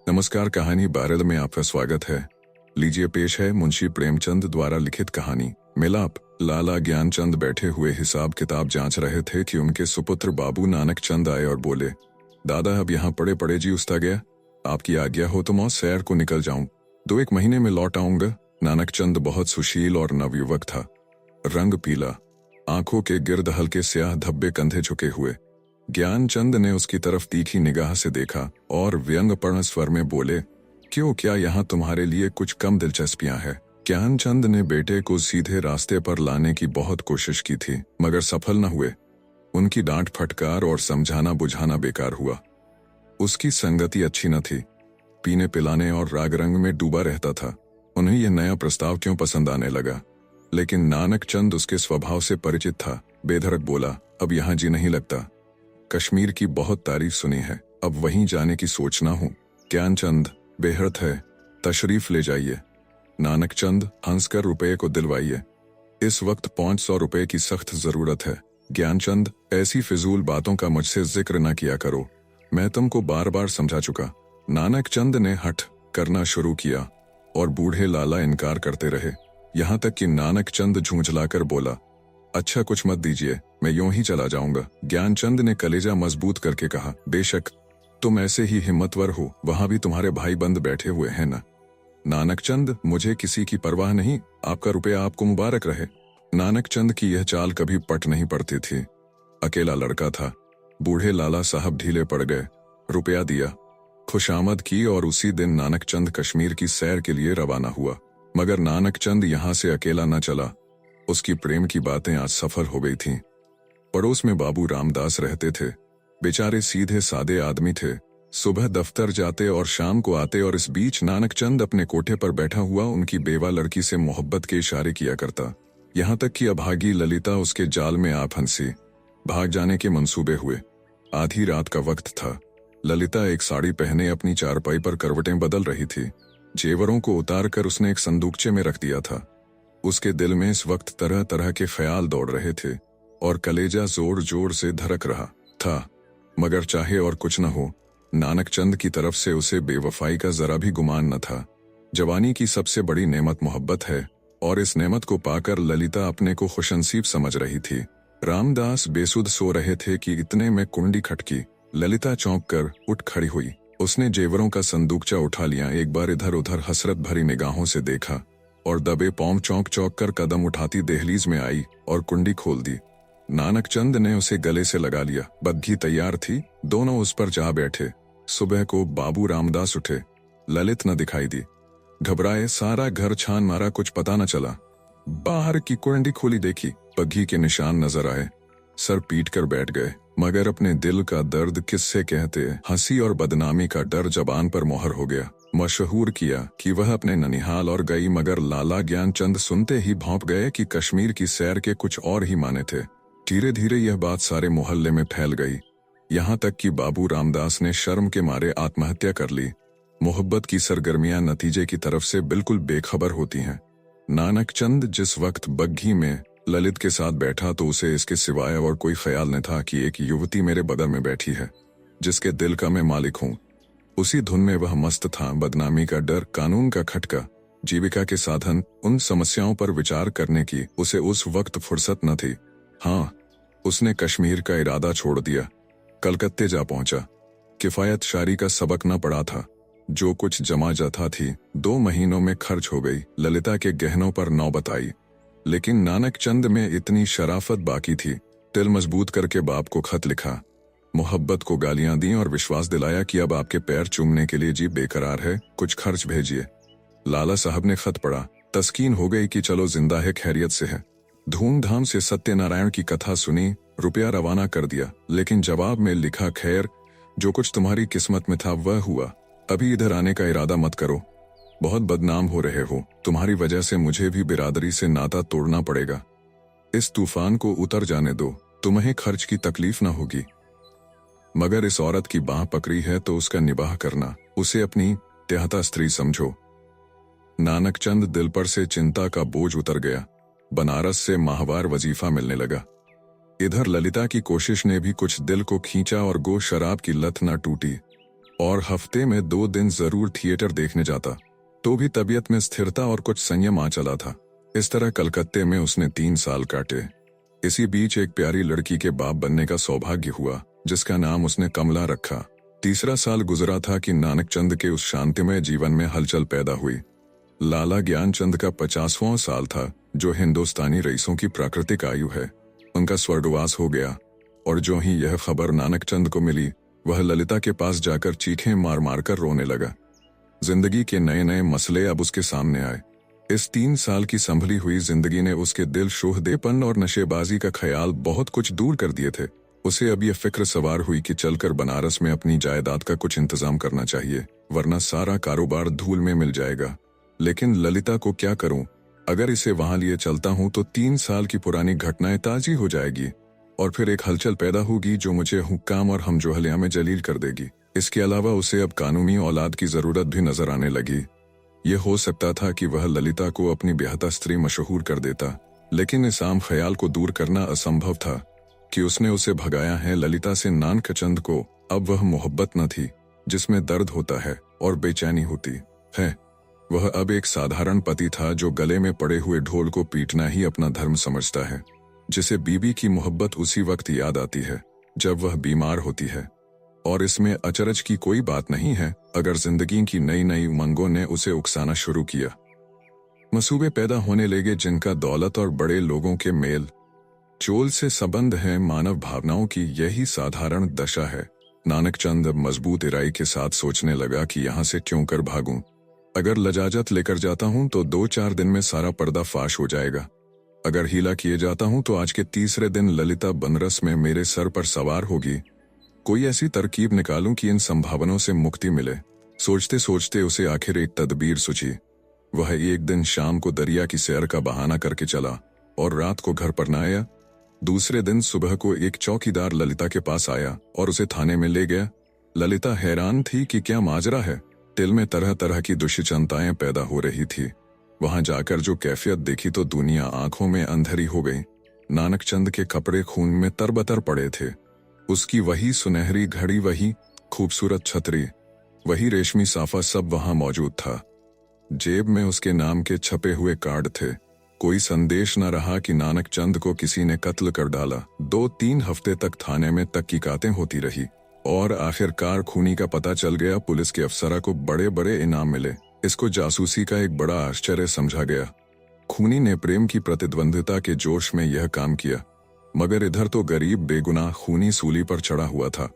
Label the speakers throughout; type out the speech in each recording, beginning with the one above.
Speaker 1: नमस्कार। कहानी बारल में आपका स्वागत है। लीजिए पेश है मुंशी प्रेमचंद द्वारा लिखित कहानी मिलाप। लाला ज्ञानचंद बैठे हुए हिसाब किताब जांच रहे थे कि उनके सुपुत्र बाबू नानक चंद आए और बोले, दादा अब यहाँ पड़े पड़े जी उस्ता गया, आपकी आज्ञा हो तो मैं सैर को निकल जाऊं, 2-1 महीने में लौट आऊंगा। नानक चंद बहुत सुशील और नवयुवक था, रंग पीला, आंखों के गिर्द हल्के स्याह धब्बे, कंधे झुके हुए। ज्ञानचंद ने उसकी तरफ तीखी निगाह से देखा और व्यंग्यपूर्ण स्वर में बोले, क्यों, क्या यहाँ तुम्हारे लिए कुछ कम दिलचस्पियां हैं? ज्ञानचंद ने बेटे को सीधे रास्ते पर लाने की बहुत कोशिश की थी, मगर सफल न हुए। उनकी डांट फटकार और समझाना बुझाना बेकार हुआ। उसकी संगति अच्छी न थी, पीने पिलाने और राग रंग में डूबा रहता था। उन्हें यह नया प्रस्ताव क्यों पसंद आने लगा, लेकिन नानक चंद उसके स्वभाव से परिचित था। बेधड़क बोला, अब यहाँ जी नहीं लगता, कश्मीर की बहुत तारीफ सुनी है, अब वहीं जाने की सोचना हूँ। ज्ञानचंद, बेहद है, तशरीफ ले जाइए। नानक चंद हंसकर रुपये को दिलवाइए, इस वक्त 500 रुपये की सख्त जरूरत है। ज्ञानचंद, ऐसी फिजूल बातों का मुझसे जिक्र न किया करो, मैं तुमको बार बार समझा चुका। नानक चंद ने हठ करना शुरू किया और बूढ़े लाला इनकार करते रहे, यहाँ तक कि नानक चंद झूंझलाकर बोला, अच्छा कुछ मत दीजिए, मैं यूं ही चला जाऊंगा। ज्ञानचंद ने कलेजा मजबूत करके कहा, बेशक तुम ऐसे ही हिम्मतवर हो, वहां भी तुम्हारे भाई बंद बैठे हुए हैं ना। नानक चंद, मुझे किसी की परवाह नहीं, आपका रुपया आपको मुबारक रहे। नानक चंद की यह चाल कभी पट नहीं पड़ती थी। अकेला लड़का था। बूढ़े लाला साहब ढीले पड़ गए, रुपया दिया, खुशामद की और उसी दिन नानक चंद कश्मीर की सैर के लिए रवाना हुआ। मगर नानक चंद यहाँ से अकेला न चला, उसकी प्रेम की बातें आज सफल हो गई थीं। पड़ोस में बाबू रामदास रहते थे, बेचारे सीधे सादे आदमी थे, सुबह दफ्तर जाते और शाम को आते, और इस बीच नानक चंद अपने कोठे पर बैठा हुआ उनकी बेवा लड़की से मोहब्बत के इशारे किया करता। यहाँ तक कि अभागी ललिता उसके जाल में आ फंसी। भाग जाने के मंसूबे हुए। आधी रात का वक्त था। ललिता एक साड़ी पहने अपनी चारपाई पर करवटें बदल रही थी। जेवरों को उतार कर उसने एक संदूकचे में रख दिया था। उसके दिल में इस वक्त तरह तरह के ख्याल दौड़ रहे थे और कलेजा जोर जोर से धड़क रहा था। मगर चाहे और कुछ न हो, नानक चंद की तरफ से उसे बेवफाई का जरा भी गुमान न था। जवानी की सबसे बड़ी नेमत मोहब्बत है, और इस नेमत को पाकर ललिता अपने को खुशनसीब समझ रही थी। रामदास बेसुध सो रहे थे कि इतने में कुंडी खटकी। ललिता चौंक कर उठ खड़ी हुई। उसने जेवरों का संदूकचा उठा लिया, एक बार इधर उधर हसरत भरी निगाहों से देखा और दबे पांव चौंक चौंक कर कदम उठाती दहलीज में आई और कुंडी खोल दी। नानक चंद ने उसे गले से लगा लिया। बग्घी तैयार थी, दोनों उस पर जा बैठे। सुबह को बाबू रामदास उठे, ललित न दिखाई दी। घबराए सारा घर छान मारा, कुछ पता न चला। बाहर की कुंडी खोली, देखी, बग्घी के निशान नजर आए। सर पीट कर बैठ गए, मगर अपने दिल का दर्द किससे कहते। हंसी और बदनामी का डर जबान पर मोहर हो गया। मशहूर किया कि वह अपने ननिहाल और गई, मगर लाला ज्ञानचंद सुनते ही भौंप गए कि कश्मीर की सैर के कुछ और ही माने थे। धीरे धीरे यह बात सारे मोहल्ले में फैल गई, यहाँ तक कि बाबू रामदास ने शर्म के मारे आत्महत्या कर ली। मोहब्बत की सरगर्मियां नतीजे की तरफ से बिल्कुल बेखबर होती हैं। नानक चंद जिस वक्त बग्घी में ललित के साथ बैठा तो उसे इसके सिवाय और कोई ख्याल न था कि एक युवती मेरे बगल में बैठी है, जिसके दिल का मैं मालिक हूँ। उसी धुन में वह मस्त था। बदनामी का डर, कानून का खटका, जीविका के साधन, उन समस्याओं पर विचार करने की उसे उस वक्त फुर्सत न थी। हाँ, उसने कश्मीर का इरादा छोड़ दिया, कलकत्ते जा पहुंचा। किफायत शारी का सबक न पड़ा था। जो कुछ जमा जथा थी 2 महीनों में खर्च हो गई। ललिता के गहनों पर नौबत आई, लेकिन नानक चंद में इतनी शराफत बाकी थी। दिल मजबूत करके बाप को खत लिखा, मोहब्बत को गालियां दी और विश्वास दिलाया कि अब आपके पैर चूमने के लिए जी बेकरार है, कुछ खर्च भेजिए। लाला साहब ने खत पढ़ा। तस्कीन हो गई कि चलो जिंदा है, खैरियत से है। धूमधाम से सत्यनारायण की कथा सुनी, रुपया रवाना कर दिया, लेकिन जवाब में लिखा, खैर जो कुछ तुम्हारी किस्मत में था वह हुआ, अभी इधर आने का इरादा मत करो, बहुत बदनाम हो रहे हो, तुम्हारी वजह से मुझे भी बिरादरी से नाता तोड़ना पड़ेगा। इस तूफान को उतर जाने दो, तुम्हें खर्च की तकलीफ ना होगी। मगर इस औरत की बाह पकड़ी है तो उसका निबाह करना, उसे अपनी त्याहता स्त्री समझो। नानक चंद दिल पर से चिंता का बोझ उतर गया। बनारस से माहवार वजीफा मिलने लगा। इधर ललिता की कोशिश ने भी कुछ दिल को खींचा और गो शराब की लत न टूटी। और हफ्ते में 2 दिन जरूर थिएटर देखने जाता। तो भी तबीयत में स्थिरता और कुछ संयम आ चला था। इस तरह कलकत्ते में उसने 3 साल काटे। इसी बीच एक प्यारी लड़की के बाप बनने का सौभाग्य हुआ, जिसका नाम उसने कमला रखा। तीसरा साल गुजरा था कि नानकचंद के उस शांतिमय जीवन में हलचल पैदा हुई। लाला ज्ञानचंद का 50वां साल था, जो हिंदुस्तानी रईसों की प्राकृतिक आयु है। उनका स्वर्गवास हो गया, और जो ही यह खबर नानकचंद को मिली, वह ललिता के पास जाकर चीखें मार मार कर रोने लगा। जिंदगी के नए नए मसले अब उसके सामने आए। इस 3 साल की संभली हुई जिंदगी ने उसके दिल शोहदेपन और नशेबाजी का ख्याल बहुत कुछ दूर कर दिए थे। उसे अब यह फिक्र सवार हुई कि चलकर बनारस में अपनी जायदाद का कुछ इंतजाम करना चाहिए, वरना सारा कारोबार धूल में मिल जाएगा। लेकिन ललिता को क्या करूं? अगर इसे वहां लिए चलता हूं तो 3 साल की पुरानी घटनाएं ताजी हो जाएगी, और फिर एक हलचल पैदा होगी जो मुझे हुक्काम और हमजोहलिया में जलील कर देगी। इसके अलावा उसे अब कानूनी औलाद की जरूरत भी नजर आने लगी। यह हो सकता था कि वह ललिता को अपनी ब्याहता स्त्री मशहूर कर देता, लेकिन इस आम ख्याल को दूर करना असंभव था कि उसने उसे भगाया है। ललिता से नानकचंद को अब वह मोहब्बत न थी जिसमें दर्द होता है और बेचैनी होती है। वह अब एक साधारण पति था जो गले में पड़े हुए ढोल को पीटना ही अपना धर्म समझता है, जिसे बीबी की मोहब्बत उसी वक्त याद आती है जब वह बीमार होती है। और इसमें अचरज की कोई बात नहीं है अगर जिंदगी की नई नई उमंगों ने उसे उकसाना शुरू किया। मसूबे पैदा होने लगे जिनका दौलत और बड़े लोगों के मेल चोल से संबंध है। मानव भावनाओं की यही साधारण दशा है। नानकचंद अब मजबूत इराई के साथ सोचने लगा कि यहाँ से क्यों कर भागूं। अगर लजाजत लेकर जाता हूं तो 2-4 दिन में सारा पर्दा फाश हो जाएगा। अगर हीला किए जाता हूं तो आज के तीसरे दिन ललिता बनरस में मेरे सर पर सवार होगी। कोई ऐसी तरकीब निकालूं कि इन संभावनाओं से मुक्ति मिले। सोचते सोचते उसे आखिर एक तदबीर सूझी। वह एक दिन शाम को दरिया की सैर का बहाना करके चला और रात को घर पर न आया। दूसरे दिन सुबह को एक चौकीदार ललिता के पास आया और उसे थाने में ले गया। ललिता हैरान थी कि क्या माजरा है। दिल में तरह तरह की दुश्चिंताएं पैदा हो रही थी। वहां जाकर जो कैफियत देखी तो दुनिया आंखों में अंधेरी हो गई। नानकचंद के कपड़े खून में तरबतर पड़े थे। उसकी वही सुनहरी घड़ी, वही खूबसूरत छतरी, वही रेशमी साफा, सब वहां मौजूद था। जेब में उसके नाम के छपे हुए कार्ड थे। कोई संदेश न रहा कि नानकचंद को किसी ने कत्ल कर डाला। 2-3 हफ्ते तक थाने में तहकीकातें होती रही और आखिरकार खूनी का पता चल गया। पुलिस के अफसरा को बड़े बड़े इनाम मिले। इसको जासूसी का एक बड़ा आश्चर्य समझा गया। खूनी ने प्रेम की प्रतिद्वंदिता के जोश में यह काम किया, मगर इधर तो गरीब बेगुनाह खूनी सूली पर चढ़ा हुआ था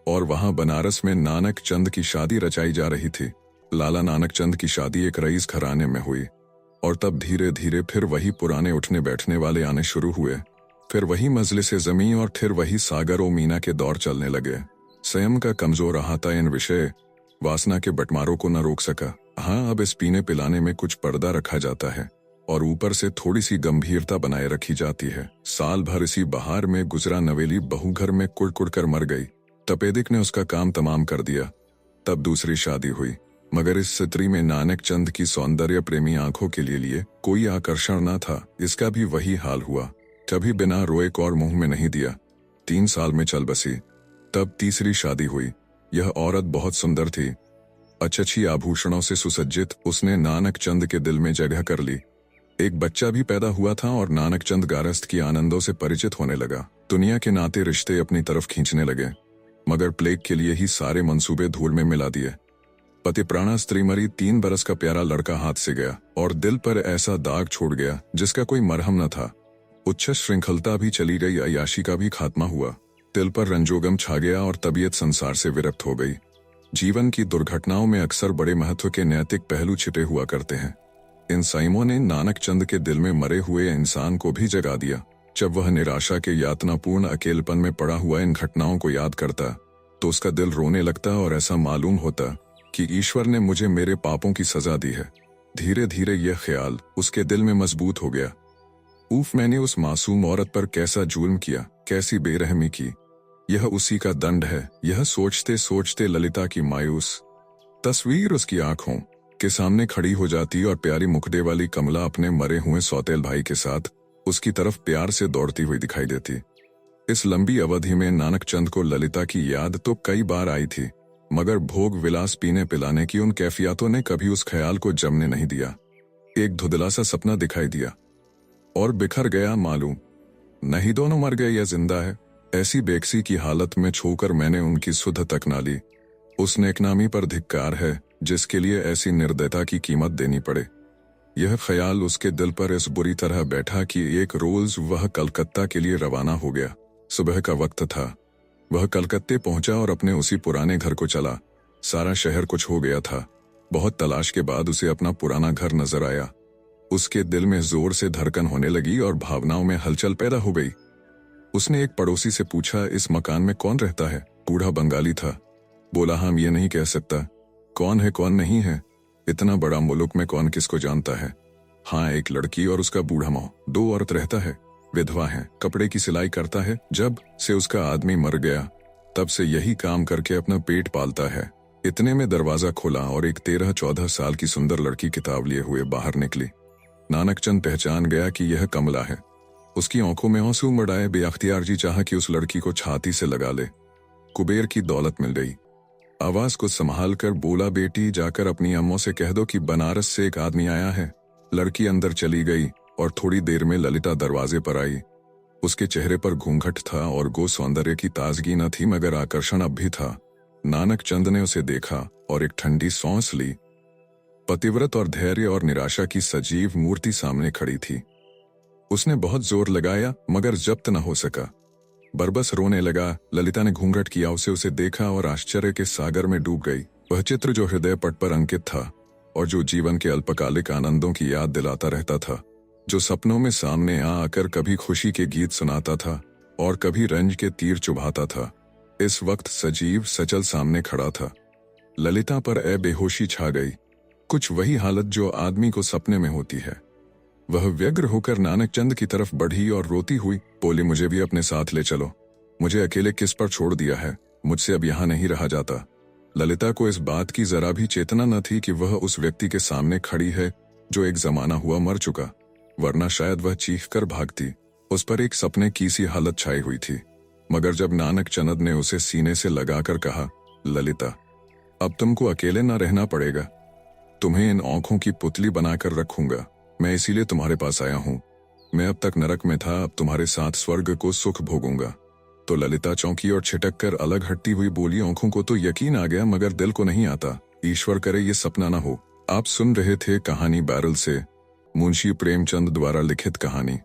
Speaker 1: और वहां बनारस में नानकचंद की शादी रचाई जा रही थी। लाला नानकचंद की शादी एक रईस घराने में हुई और तब धीरे धीरे फिर वही पुराने उठने बैठने वाले आने शुरू हुए। फिर वही मजलिसे ज़मीं और फिर वही सागर और मीना के दौर चलने लगे। संयम का कमजोर अहाता इन विषय वासना के बटमारों को न रोक सका। हाँ, अब इस पीने पिलाने में कुछ पर्दा रखा जाता है और ऊपर से थोड़ी सी गंभीरता बनाए रखी जाती है। साल भर इसी बहार में गुजरा। नवेली बहू घर में कुड़ कर मर गई। तपेदिक ने उसका काम तमाम कर दिया। तब दूसरी शादी हुई, मगर इस स्त्री में नानकचंद की सौंदर्य प्रेमी आंखों के लिए कोई आकर्षण न था। इसका भी वही हाल हुआ। कभी बिना रोए और मुंह में नहीं दिया। 3 साल में चल बसी। तब तीसरी शादी हुई। यह औरत बहुत सुंदर थी, अच्छी आभूषणों से सुसज्जित। उसने नानकचंद के दिल में जगह कर ली। एक बच्चा भी पैदा हुआ था और नानकचंद गारस्त की आनंदों से परिचित होने लगा। दुनिया के नाते रिश्ते अपनी तरफ खींचने लगे, मगर प्लेग के लिए ही सारे मंसूबे धूल में मिला दिए। पति प्राणा स्त्री मरी। 3 बरस का प्यारा लड़का हाथ से गया और दिल पर ऐसा दाग छोड़ गया जिसका कोई मरहम न था। उच्च श्रृंखलता भी चली गई, अय्याशी का भी खात्मा हुआ। दिल पर रंजोगम छा गया और तबीयत संसार से विरक्त हो गई। जीवन की दुर्घटनाओं में अक्सर बड़े महत्व के नैतिक पहलू छिपे हुआ करते हैं। इन साइमों ने नानकचंद के दिल में मरे हुए इंसान को भी जगा दिया। जब वह निराशा के यातनापूर्ण अकेलपन में पड़ा हुआ इन घटनाओं को याद करता तो उसका दिल रोने लगता और ऐसा मालूम होता कि ईश्वर ने मुझे मेरे पापों की सजा दी है। धीरे धीरे यह ख्याल उसके दिल में मजबूत हो गया। उफ, मैंने उस मासूम औरत पर कैसा जुल्म किया, कैसी बेरहमी की। यह उसी का दंड है। यह सोचते सोचते ललिता की मायूस तस्वीर उसकी आंखों के सामने खड़ी हो जाती और प्यारी मुखड़े वाली कमला अपने मरे हुए सौतेल भाई के साथ उसकी तरफ प्यार से दौड़ती हुई दिखाई देती। इस लंबी अवधि में नानकचंद को ललिता की याद तो कई बार आई थी, मगर भोग विलास पीने पिलाने की उन कैफियतों ने कभी उस ख्याल को जमने नहीं दिया। एक धुंधला सा सपना दिखाई दिया और बिखर गया। मालूम नहीं दोनों मर गए या जिंदा है। ऐसी बेकसी की हालत में छूकर मैंने उनकी सुध तक ना ली। उस नेकनामी पर धिक्कार है जिसके लिए ऐसी निर्दयता की कीमत देनी पड़े। यह ख्याल उसके दिल पर इस बुरी तरह बैठा कि एक रोज वह कलकत्ता के लिए रवाना हो गया। सुबह का वक्त था। वह कलकत्ते पहुंचा और अपने उसी पुराने घर को चला। सारा शहर कुछ हो गया था। बहुत तलाश के बाद उसे अपना पुराना घर नजर आया। उसके दिल में जोर से धड़कन होने लगी और भावनाओं में हलचल पैदा हो गई। उसने एक पड़ोसी से पूछा, इस मकान में कौन रहता है? बूढ़ा बंगाली था। बोला, हम ये नहीं कह सकता कौन है कौन नहीं है। इतना बड़ा मुल्क में कौन किसको जानता है। हाँ, एक लड़की और उसका बूढ़ा माँ, 2 औरत रहता है। विधवा है, कपड़े की सिलाई करता है। जब से उसका आदमी मर गया तब से यही काम करके अपना पेट पालता है। इतने में दरवाजा खुला और एक 13-14 साल की सुंदर लड़की किताब लिए हुए बाहर निकली। नानकचंद पहचान गया कि यह कमला है। उसकी आंखों में आंसू मड़ाए बेअख्तियार जी चाहा कि उस लड़की को छाती से लगा ले। कुबेर की दौलत मिल गई। आवाज को संभाल कर बोला, बेटी जाकर अपनी अम्मों से कह दो कि बनारस से एक आदमी आया है। लड़की अंदर चली गई और थोड़ी देर में ललिता दरवाजे पर आई। उसके चेहरे पर घूंघट था और गो सौंदर्य की ताजगी न थी मगर आकर्षण अब भी था। नानकचंद ने उसे देखा और एक ठंडी सांस ली। पतिव्रत और धैर्य और निराशा की सजीव मूर्ति सामने खड़ी थी। उसने बहुत जोर लगाया मगर जब्त न हो सका। बरबस रोने लगा। ललिता ने घूंघट किया, उसे देखा और आश्चर्य के सागर में डूब गई। वह चित्र जो हृदय पट पर अंकित था और जो जीवन के अल्पकालिक आनंदों की याद दिलाता रहता था, जो सपनों में सामने आकर कभी खुशी के गीत सुनाता था और कभी रंज के तीर चुभाता था, इस वक्त सजीव सचल सामने खड़ा था। ललिता पर बेहोशी छा गई। कुछ वही हालत जो आदमी को सपने में होती है। वह व्यग्र होकर नानकचंद की तरफ बढ़ी और रोती हुई बोली, मुझे भी अपने साथ ले चलो। मुझे अकेले किस पर छोड़ दिया है? मुझसे अब यहाँ नहीं रहा जाता। ललिता को इस बात की जरा भी चेतना न थी कि वह उस व्यक्ति के सामने खड़ी है जो एक जमाना हुआ मर चुका, वरना शायद वह चीख कर भागती। उस पर एक सपने की सी हालत छाई हुई थी। मगर जब नानकचंद ने उसे सीने से लगाकर कहा, ललिता अब तुमको अकेले न रहना पड़ेगा, तुम्हें इन आंखों की पुतली बनाकर रखूंगा। मैं इसीलिए तुम्हारे पास आया हूं। मैं अब तक नरक में था, अब तुम्हारे साथ स्वर्ग को सुख भोगूंगा। तो ललिता चौंकी और छिटक कर अलग हटती हुई बोली, आंखों को तो यकीन आ गया मगर दिल को नहीं आता। ईश्वर करे ये सपना ना हो। आप सुन रहे थे कहानी बैरल से, मुंशी प्रेमचंद द्वारा लिखित कहानी।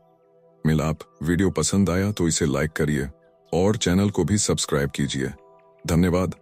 Speaker 1: मिलाप। वीडियो पसंद आया तो इसे लाइक करिए और चैनल को भी सब्सक्राइब कीजिए। धन्यवाद।